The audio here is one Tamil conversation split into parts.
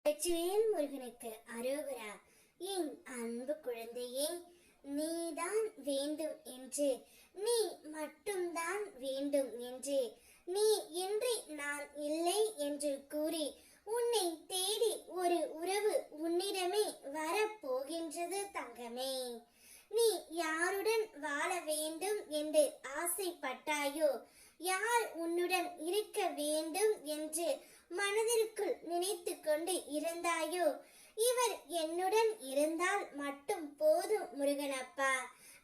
வெற்றிவேல் முருகனுக்கு அரோகரா. என் அன்பு குழந்தையே, நீதான் வேண்டும் என்று, நீ மட்டும்தான் வேண்டும் என்று, நீ இன்றி நான் இல்லை என்று கூறி உன்னை தேடி ஒரு உறவு உன்னிடமே வரப்போகின்றது தங்கமே. நீ யாருடன் வாழ வேண்டும் என்று ஆசைப்பட்டாயோ, யார் உன்னுடன் இருக்க வேண்டும் என்று மனதிற்குள் நினைத்து கொண்டு இருந்தாயோ, இவர் என்னுடன் இருந்தால் மட்டும் போதும் முருகனப்பா,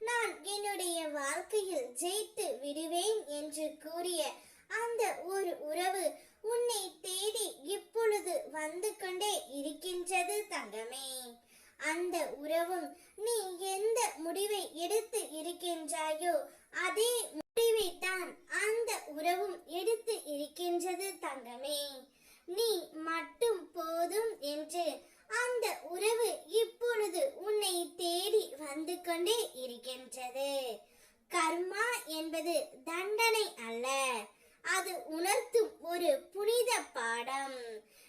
நான் என்னுடைய வாழ்க்கையில் ஜெயித்து விடுவேன் என்று கூறிய அந்த ஒரு உறவு உன்னை தேடி இப்பொழுது வந்து கொண்டே இருக்கின்றது தங்கமே. அந்த உறவும் நீ எந்த முடிவை எடுத்து இருக்கின்றாயோ அதே முடிவைத்தான் அந்த உறவும் எடுத்து இருக்கின்றது தங்கமே. நீ மட்டும் போதும் என்று அந்த உறவு இப்பொழுது உன்னை தேடி வந்து கொண்டே இருக்கின்றது. கர்மா என்பது தண்டனை அல்ல, அது உணர்த்தும் ஒரு புனித பாடம்.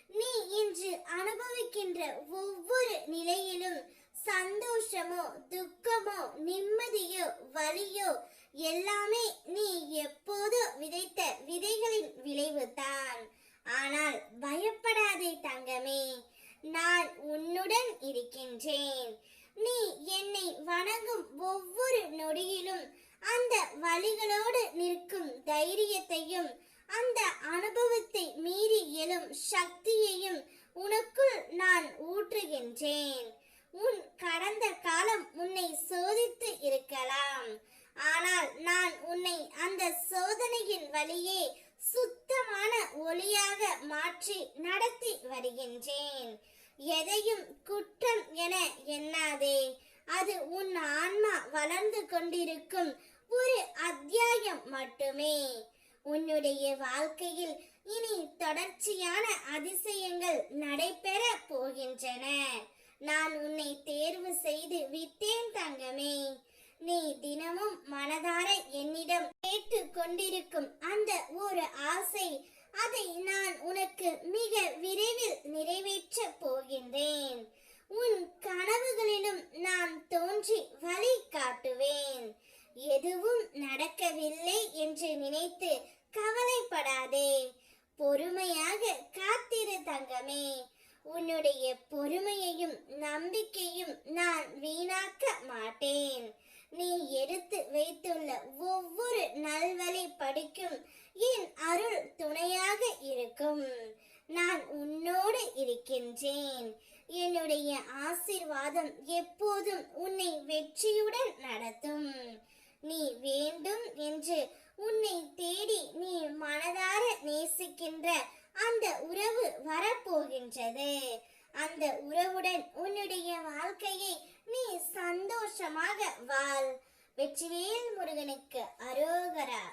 நீ இன்று அனுபவிக்கின்ற ஒவ்வொரு நிலையிலும் சந்தோஷமோ துக்கமோ நிம்மதியோ வலியோ எல்லாமே நீ எப்போதோ விதைத்த விதைகளின் விளைவுதான். ஆனால் பயப்படாதே தங்கமே, நான் உன்னுடன் இருக்கின்றேன். நீ என்னை வணங்கும் ஒவ்வொரு நொடியிலும் அந்த வழிகளோடு நிற்கும் தைரியத்தையும் அந்த அனுபவத்தை மீறி எழும் சக்தியையும் உனக்குள் நான் ஊற்றுகின்றேன். உன் கடந்த காலம் உன்னை சோதித்து இருக்கலாம், ஆனால் நான் உன்னை அந்த சோதனையின் வழியே சுத்தமான ஒளியாக மாற்றி நடத்தி வருகின்றேன். எதையும் குற்றம் என எண்ணாதே, அது உன் ஆன்மா வளர்ந்து கொண்டிருக்கும் ஒரு அத்தியாயம் மட்டுமே. உன்னுடைய வாழ்க்கையில் இனி தொடர்ச்சியான அதிசயங்கள் நடைபெற போகின்றன. நான் உன்னை தேர்வு செய்து விட்டேன் தங்கமே. நீ தினமும் மனதார என்னிடம் கேட்டு கொண்டிருக்கும் அந்த ஒரு ஆசை, அதை நான் உனக்கு மிக விரைவில் நிறைவேற்ற போகின்றேன். உன் கனவுகளிலும் நான் தோன்றி வழி காட்டுவேன். எதுவும் நடக்கவில்லை என்று நினைத்து கவலைப்படாதே, பொறுமையாக காத்திரு தங்கமே. உன்னுடைய பொறுமையையும் நம்பிக்கையும் நான் வீணாக்க மாட்டேன். நீ எடுத்து வைத்துள்ள ஒவ்வொரு நல்வழி படிக்கும் என் அருள் துணையாக இருக்கும். நான் உன்னோடு இருக்கின்றேன். என்னுடைய ஆசீர்வாதம் எப்போதும் உன்னை வெற்றியுடன் நடத்தும். நீ வேண்டும் என்று உன்னை தேடி நீ மனதார நேசிக்கின்ற அந்த உறவு வரப்போகின்றது. அந்த உறவுடன் உன்னுடைய வாழ்க்கையை நீ சந்தோஷமாக வாழ். வெற்றிவேல் முருகனுக்கு அரோகரா.